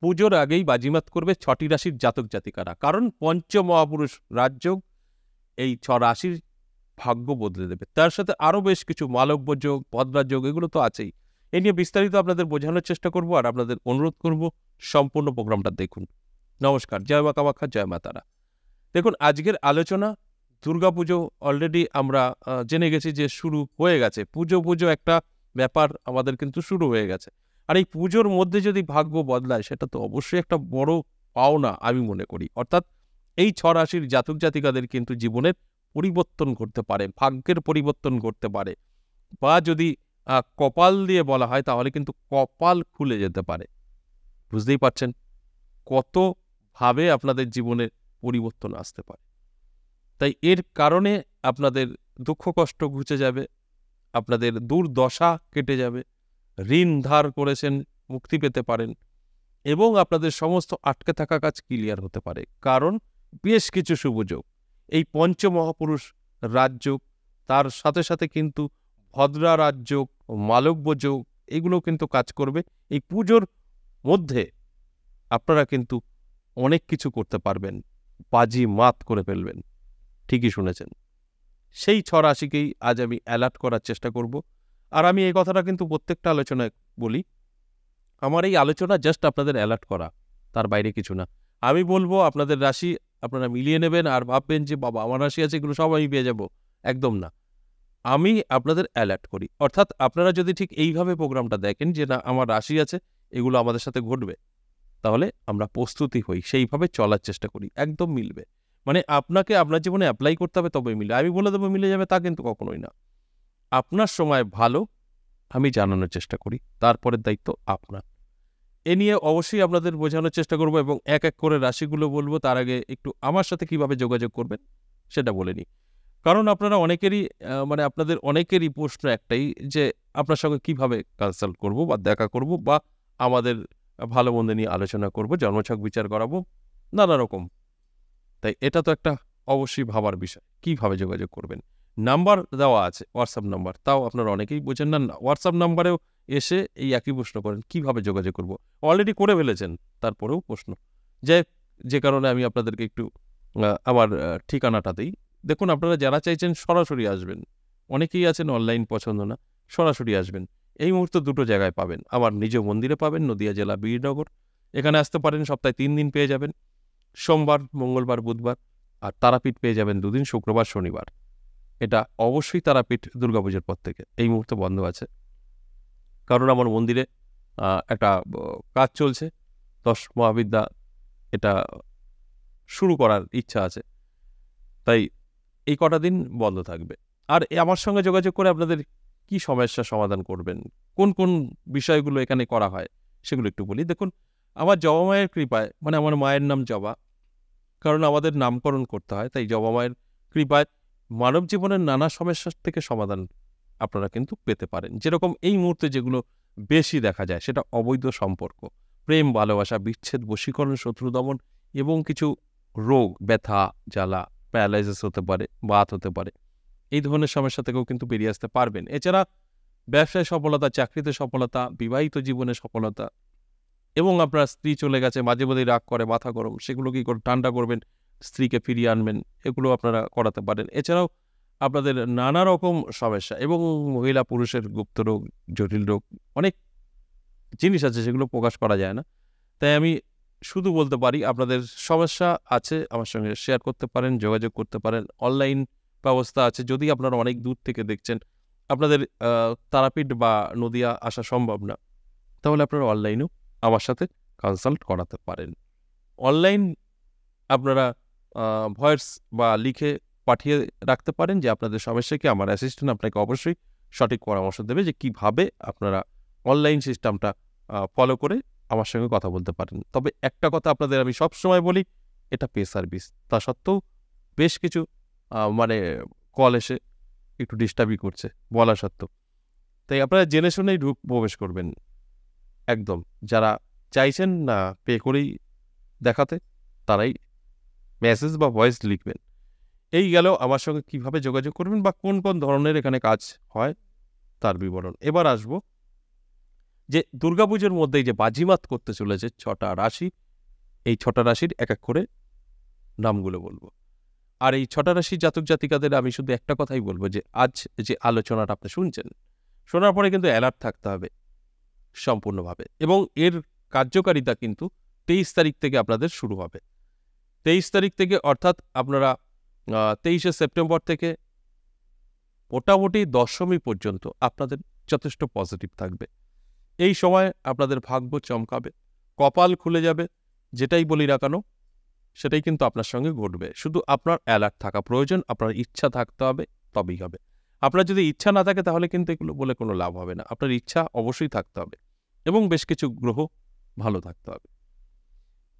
পুজোর আগেই বাজিমাত করবে ৬টি রাশির জাতক জাতিকারা, কারণ পঞ্চমহাপুরুষ রাজযোগ এই ৬ রাশির ভাগ্য বদলে দেবে। তার সাথে আরো বেশ কিছু মালব্য যোগ, ভদ্রা যোগ, এগুলো তো আছেই। এ নিয়ে বিস্তারিত আপনাদের বোঝানোর চেষ্টা করব, আর আপনাদের অনুরোধ করব সম্পূর্ণ প্রোগ্রামটা দেখুন। নমস্কার, জয় মা কামাখ্যা, জয় মা তারা। দেখুন, আজকের আলোচনা দুর্গাপুজো অলরেডি আমরা জেনে গেছি যে শুরু হয়ে গেছে। পুজো পুজো একটা ব্যাপার আমাদের কিন্তু শুরু হয়ে গেছে। আর এই পুজোর মধ্যে যদি ভাগ্য বদলায়, সেটা তো অবশ্যই একটা বড় পাওনা আমি মনে করি। অর্থাৎ এই ৬ রাশির জাতক জাতিকাদের কিন্তু জীবনের পরিবর্তন করতে পারে, ভাগ্যের পরিবর্তন করতে পারে, বা যদি কপাল দিয়ে বলা হয় তাহলে কিন্তু কপাল খুলে যেতে পারে। বুঝতেই পারছেন কতভাবে আপনাদের জীবনে পরিবর্তন আসতে পারে। তাই এর কারণে আপনাদের দুঃখ কষ্ট ঘুচে যাবে, আপনাদের দুর্দশা কেটে যাবে, ঋণ ধার করেছেন মুক্তি পেতে পারেন, এবং আপনাদের সমস্ত আটকে থাকা কাজ ক্লিয়ার হতে পারে। কারণ বেশ কিছু শুভযোগ, এই পঞ্চমহাপুরুষ রাজযোগ, তার সাথে সাথে কিন্তু ভদ্রা রাজযোগ, মালব্য যোগ, এগুলো কিন্তু কাজ করবে। এই পুজোর মধ্যে আপনারা কিন্তু অনেক কিছু করতে পারবেন, বাজি মাত করে ফেলবেন। ঠিকই শুনেছেন। সেই ৬ রাশিকেই আজ আমি অ্যালার্ট করার চেষ্টা করব। আর আমি এই কথাটা কিন্তু প্রত্যেকটা আলোচনায় বলি, আমার এই আলোচনা জাস্ট আপনাদের অ্যালার্ট করা, তার বাইরে কিছু না। আমি বলবো আপনাদের রাশি আপনারা মিলিয়ে নেবেন, আর ভাববেন যে বাবা আমার রাশি আছে, এগুলো সব আমি পেয়ে যাব। একদম না, আমি আপনাদের অ্যালার্ট করি। অর্থাৎ আপনারা যদি ঠিক এইভাবে প্রোগ্রামটা দেখেন যে না আমার রাশি আছে, এগুলো আমাদের সাথে ঘটবে, তাহলে আমরা প্রস্তুতি হই, সেইভাবে চলার চেষ্টা করি, একদম মিলবে। মানে আপনাকে আপনার জীবনে অ্যাপ্লাই করতে হবে, তবে মিলে। আমি বলে দেবো মিলে যাবে, তা কিন্তু কখনোই না। আপনার সময় ভালো আমি জানানোর চেষ্টা করি, তারপরের দায়িত্ব আপনার। এ নিয়ে অবশ্যই আপনাদের বোঝানোর চেষ্টা করব, এবং এক এক করে রাশিগুলো বলবো। তার আগে একটু আমার সাথে কিভাবে যোগাযোগ করবেন সেটা বলে নিই। কারণ আপনারা অনেকেরই মানে আপনাদের অনেকেরই প্রশ্ন একটাই, যে আপনার সঙ্গে কিভাবে কনসাল্ট করব বা দেখা করব, বা আমাদের ভালো মন্দ নিয়ে আলোচনা করব, জন্মছক বিচার করাবো, নানা রকম। তাই এটা তো একটা অবশ্যই ভাবার বিষয়, কিভাবে যোগাযোগ করবেন। নাম্বার দেওয়া আছে, হোয়াটসঅ্যাপ নাম্বার, তাও আপনারা অনেকেই বোঝেন না। হোয়াটসঅ্যাপ নাম্বারেও এসে এই একই প্রশ্ন করেন, কিভাবে যোগাযোগ করব। অলরেডি করে ফেলেছেন, তারপরেও প্রশ্ন। যে কারণে আমি আপনাদেরকে একটু আমার ঠিকানাটা দিই। দেখুন, আপনারা যারা চাইছেন সরাসরি আসবেন, অনেকেই আছেন অনলাইন পছন্দ না, সরাসরি আসবেন। এই মুহূর্তে দুটো জায়গায় পাবেন। আমার নিজ মন্দিরে পাবেন, নদিয়া জেলা বীরনগর। এখানে আসতে পারেন, সপ্তাহে 3 দিন পেয়ে যাবেন, সোমবার, মঙ্গলবার, বুধবার। আর তারাপীঠ পেয়ে যাবেন 2 দিন, শুক্রবার, শনিবার। এটা অবশ্যই তারাপীঠ দুর্গাপুজোর পর থেকে এই মুহূর্তে বন্ধ আছে, কারণ আমার মন্দিরে একটা কাজ চলছে, 10 মহাবিদ্যা, এটা শুরু করার ইচ্ছা আছে। তাই এই কটা দিন বন্ধ থাকবে। আর আমার সঙ্গে যোগাযোগ করে আপনাদের কি সমস্যার সমাধান করবেন, কোন কোন বিষয়গুলো এখানে করা হয়, সেগুলো একটু বলি। দেখুন, আমার জবা মায়ের কৃপায়, মানে আমার মায়ের নাম জবা, কারণ আমাদের নামকরণ করতে হয়, তাই জবা মায়ের কৃপায় মানব জীবনের নানা সমস্যার থেকে সমাধান আপনারা কিন্তু পেতে পারেন। যেরকম এই মুহূর্তে যেগুলো বেশি দেখা যায়, সেটা অবৈধ সম্পর্ক, প্রেম, ভালোবাসা, বিচ্ছেদ, বশীকরণ, শত্রু দমন, এবং কিছু রোগ, ব্যথা, জ্বালা, প্যারালাইসিস হতে পারে, বাত হতে পারে। এই ধরনের সমস্যা থেকেও কিন্তু বেরিয়ে আসতে পারবেন। এছাড়া ব্যবসায় সফলতা, চাকরিতে সফলতা, বিবাহিত জীবনে সফলতা, এবং আপনার স্ত্রী চলে গেছে, মাঝে মধ্যেই রাগ করে, মাথা গরম, সেগুলো কি করে ঠান্ডা করবেন, স্ত্রীকে ফিরিয়ে আনবেন, এগুলো আপনারা করাতে পারেন। এছাড়াও আপনাদের নানা রকম সমস্যা, এবং মহিলা পুরুষের গুপ্ত রোগ, জটিল রোগ, অনেক জিনিস আছে যেগুলো প্রকাশ করা যায় না। তাই আমি শুধু বলতে পারি, আপনাদের সমস্যা আছে আমার সঙ্গে শেয়ার করতে পারেন, যোগাযোগ করতে পারেন। অনলাইন ব্যবস্থা আছে, যদি আপনারা অনেক দূর থেকে দেখছেন, আপনাদের তারাপীঠ বা নদিয়া আসা সম্ভব না, তাহলে আপনারা অনলাইনেও আমার সাথে কনসাল্ট করাতে পারেন। অনলাইন আপনারা ভয়েস বা লিখে পাঠিয়ে রাখতে পারেন যে আপনাদের সমস্যা কি। আমার অ্যাসিস্ট্যান্ট আপনাকে অবশ্যই সঠিক পরামর্শ দেবে যে কিভাবে আপনারা অনলাইন সিস্টেমটা ফলো করে আমার সঙ্গে কথা বলতে পারেন। তবে একটা কথা আপনাদের আমি সবসময় বলি, এটা পে সার্ভিস। তা সত্ত্বেও বেশ কিছু মানে কল এসে একটু ডিস্টার্বই করছে বলা সত্ত্বেও। তাই আপনারা জেনে শুনেই প্রবেশ করবেন। একদম যারা চাইছেন না পে করেই দেখাতে, তারাই মেসেজ বা ভয়েস লিখবেন। এই গেল আমার সঙ্গে কিভাবে যোগাযোগ করবেন বা কোন কোন ধরনের এখানে কাজ হয় তার বিবরণ। এবার আসবো যে দুর্গাপুজোর মধ্যেই যে বাজিমাত করতে চলেছে 6টা রাশি, এই 6টা রাশির এক এক করে নামগুলো বলবো। আর এই 6টা রাশির জাতক জাতিকাদের আমি শুধু একটা কথাই বলবো যে আজ যে আলোচনাটা আপনি শুনছেন, শোনার পরে কিন্তু অ্যালার্ট থাকতে হবে সম্পূর্ণভাবে, এবং এর কার্যকারিতা কিন্তু 23 তারিখ থেকে আপনাদের শুরু হবে। 23 তারিখ থেকে, অর্থাৎ আপনারা 23শে সেপ্টেম্বর থেকে মোটামুটি দশমী পর্যন্ত আপনাদের যথেষ্ট পজিটিভ থাকবে। এই সময় আপনাদের ভাগ্য চমকাবে, কপাল খুলে যাবে, যেটাই বলি না কেন সেটাই কিন্তু আপনার সঙ্গে ঘটবে। শুধু আপনার অ্যালার্ট থাকা প্রয়োজন, আপনার ইচ্ছা থাকতে হবে, তবেই হবে। আপনার যদি ইচ্ছা না থাকে তাহলে কিন্তু এগুলো বলে কোনো লাভ হবে না। আপনার ইচ্ছা অবশ্যই থাকতে হবে এবং বেশ কিছু গ্রহ ভালো থাকতে হবে।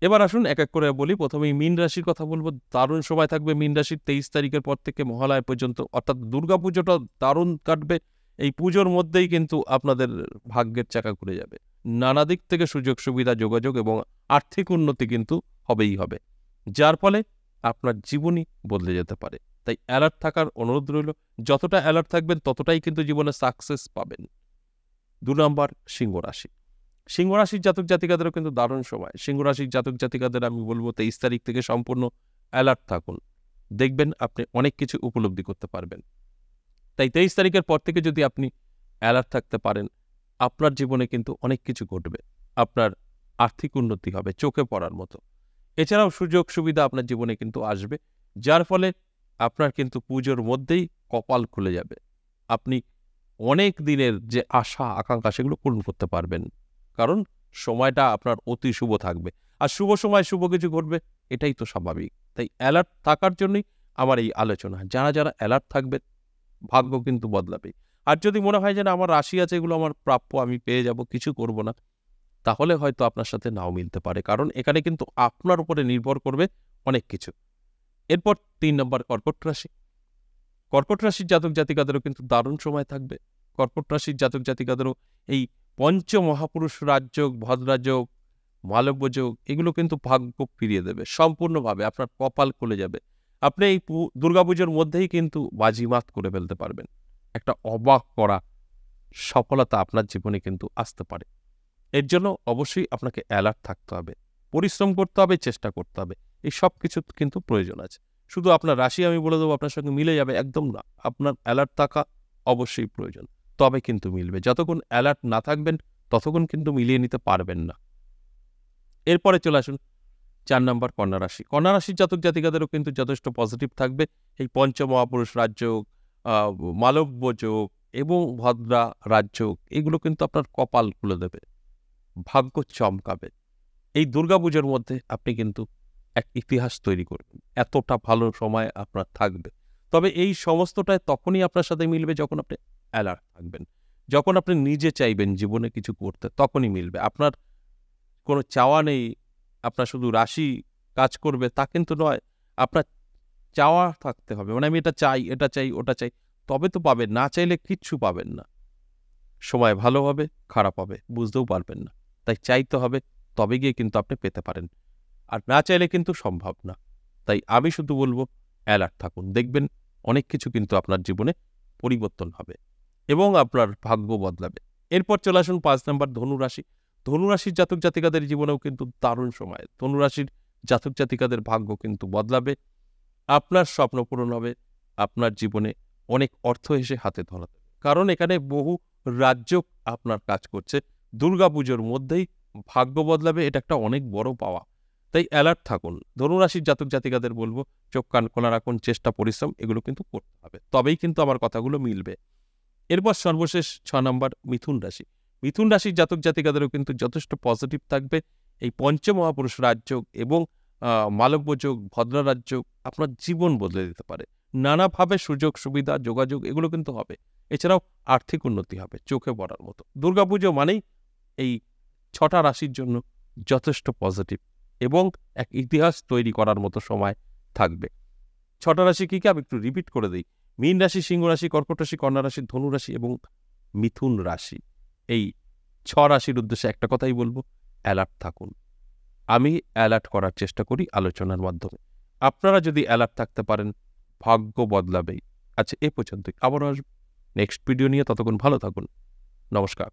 এবার আসুন এক এক করে বলি। প্রথমেই মীন রাশির কথা বলবো। দারুণ সময় থাকবে মীন রাশির 23 তারিখের পর থেকে মহালয়া পর্যন্ত, অর্থাৎ দুর্গাপুজোটা দারুণ কাটবে। এই পুজোর মধ্যেই কিন্তু আপনাদের ভাগ্যের চাকা ঘুরে যাবে। নানা দিক থেকে সুযোগ সুবিধা, যোগাযোগ এবং আর্থিক উন্নতি কিন্তু হবেই হবে, যার ফলে আপনার জীবনই বদলে যেতে পারে। তাই অ্যালার্ট থাকার অনুরোধ রইল। যতটা অ্যালার্ট থাকবেন ততটাই কিন্তু জীবনে সাকসেস পাবেন। 2 নম্বর সিংহ রাশি। সিংহ রাশির জাতক জাতিকাদেরও কিন্তু দারুণ সময়। সিংহ রাশির জাতক জাতিকাদের আমি বলবো 23 তারিখ থেকে সম্পূর্ণ অ্যালার্ট থাকুন, দেখবেন আপনি অনেক কিছু উপলব্ধি করতে পারবেন। তাই 23 তারিখের পর থেকে যদি আপনি অ্যালার্ট থাকতে পারেন, আপনার জীবনে কিন্তু অনেক কিছু ঘটবে। আপনার আর্থিক উন্নতি হবে চোখে পড়ার মতো। এছাড়াও সুযোগ সুবিধা আপনার জীবনে কিন্তু আসবে, যার ফলে আপনার কিন্তু পুজোর মধ্যেই কপাল খুলে যাবে। আপনি অনেক দিনের যে আশা আকাঙ্ক্ষা সেগুলো পূরণ করতে পারবেন, কারণ সময়টা আপনার অতি শুভ থাকবে। আর শুভ সময় শুভ কিছু ঘটবে, এটাই তো স্বাভাবিক। তাই অ্যালার্ট থাকার জন্যই আমার এই আলোচনা। যারা যারা অ্যালার্ট থাকবে ভাগ্য কিন্তু বদলাবে। আর যদি মনে হয় যে না আমার রাশি আছে, এগুলো আমার প্রাপ্য, আমি পেয়ে যাব, কিছু করব না, তাহলে হয়তো আপনার সাথে নাও মিলতে পারে, কারণ এখানে কিন্তু আপনার উপরে নির্ভর করবে অনেক কিছু। এরপর 3 নম্বর কর্কট রাশি। কর্কট রাশির জাতক জাতিকাদেরও কিন্তু দারুণ সময় থাকবে। কর্কট রাশির জাতক জাতিকাদেরও এই পঞ্চমহাপুরুষ রাজযোগ, ভদ্রাযোগ, মালব্য যোগ, এগুলো কিন্তু ভাগ্য ফিরিয়ে দেবে সম্পূর্ণভাবে। আপনার কপাল খুলে যাবে। আপনি এই দুর্গাপুজোর মধ্যেই কিন্তু বাজিমাত করে ফেলতে পারবেন। একটা অবাক করা সফলতা আপনার জীবনে কিন্তু আসতে পারে। এর জন্য অবশ্যই আপনাকে অ্যালার্ট থাকতে হবে, পরিশ্রম করতে হবে, চেষ্টা করতে হবে। এই সব কিছু কিন্তু প্রয়োজন আছে। শুধু আপনার রাশি আমি বলে দেবো আপনার সঙ্গে মিলে যাবে, একদম না। আপনার অ্যালার্ট থাকা অবশ্যই প্রয়োজন, তবে কিন্তু মিলবে। যতক্ষণ অ্যালার্ট না থাকবেন ততক্ষণ কিন্তু মিলিয়ে নিতে পারবেন না। এরপরে চলে আসুন 4 নম্বর কন্যা রাশি। কন্যা রাশির জাতক জাতিকাদেরও কিন্তু যথেষ্ট পজিটিভ থাকবে। এই পঞ্চমহাপুরুষ রাজযোগ, মালব্য যোগ এবং ভদ্রা রাজযোগ, এগুলো কিন্তু আপনার কপাল খুলে দেবে, ভাগ্য চমকাবে। এই দুর্গাপুজোর মধ্যে আপনি কিন্তু এক ইতিহাস তৈরি করবেন। এতটা ভালো সময় আপনার থাকবে। তবে এই সমস্তটাই তখনই আপনার সাথে মিলবে যখন আপনি অ্যালার্ট থাকবেন, যখন আপনি নিজে চাইবেন জীবনে কিছু করতে, তখনই মিলবে। আপনার কোনো চাওয়া নেই, আপনার শুধু রাশি কাজ করবে তা কিন্তু নয়। আপনার চাওয়া থাকতে হবে, মানে আমি এটা চাই, এটা চাই, ওটা চাই, তবে তো পাবেন। না চাইলে কিচ্ছু পাবেন না। সময় ভালো হবে, খারাপ হবে, বুঝতেও পারবেন না। তাই চাইতে হবে, তবে গিয়ে কিন্তু আপনি পেতে পারেন। আর না চাইলে কিন্তু সম্ভব না। তাই আমি শুধু বলবো অ্যালার্ট থাকুন, দেখবেন অনেক কিছু কিন্তু আপনার জীবনে পরিবর্তন হবে এবং আপনার ভাগ্য বদলাবে। এরপর চলে আসুন 5 নম্বর ধনুরাশি। ধনুরাশির জাতক জাতিকাদের জীবনেও কিন্তু দারুণ সময়। ধনুরাশির জাতক জাতিকাদের ভাগ্য কিন্তু বদলাবে, আপনার স্বপ্ন পূরণ হবে, আপনার জীবনে অনেক অর্থ এসে হাতে ধরা দেবে। কারণ এখানে বহু রাজ্য আপনার কাজ করছে। দুর্গাপুজোর মধ্যেই ভাগ্য বদলাবে, এটা একটা অনেক বড় পাওয়া। তাই অ্যালার্ট থাকুন। ধনুরাশির জাতক জাতিকাদের বলবো চোখ কান খোলা রাখুন, চেষ্টা পরিশ্রম এগুলো কিন্তু করতে হবে, তবেই কিন্তু আমার কথাগুলো মিলবে। এরপর সর্বশেষ 6 নম্বর মিথুন রাশি। মিথুন রাশির জাতক জাতিকাদেরও কিন্তু যথেষ্ট পজিটিভ থাকবে। এই পঞ্চমহাপুরুষ রাজযোগ এবং মালব্য যোগ, ভদ্রা রাজযোগ আপনার জীবন বদলে দিতে পারে। নানাভাবে সুযোগ সুবিধা, যোগাযোগ এগুলো কিন্তু হবে। এছাড়াও আর্থিক উন্নতি হবে চোখে পড়ার মতো। দুর্গাপুজো মানেই এই 6টা রাশির জন্য যথেষ্ট পজিটিভ এবং এক ইতিহাস তৈরি করার মতো সময় থাকবে। 6টা রাশি কি আমি একটু রিপিট করে দিই। মীন রাশি, সিংহ রাশি, কর্কট রাশি, কন্যা রাশি, ধনু রাশি এবং মিথুন রাশি। এই 6 রাশির উদ্দেশ্যে একটা কথাই বলবো, অ্যালার্ট থাকুন। আমি অ্যালার্ট করার চেষ্টা করি আলোচনার মাধ্যমে। আপনারা যদি অ্যালার্ট থাকতে পারেন, ভাগ্য বদলাবেই। আচ্ছা, এ পর্যন্তই। আবারও আসবো নেক্সট ভিডিও নিয়ে। ততক্ষণ ভালো থাকুন। নমস্কার।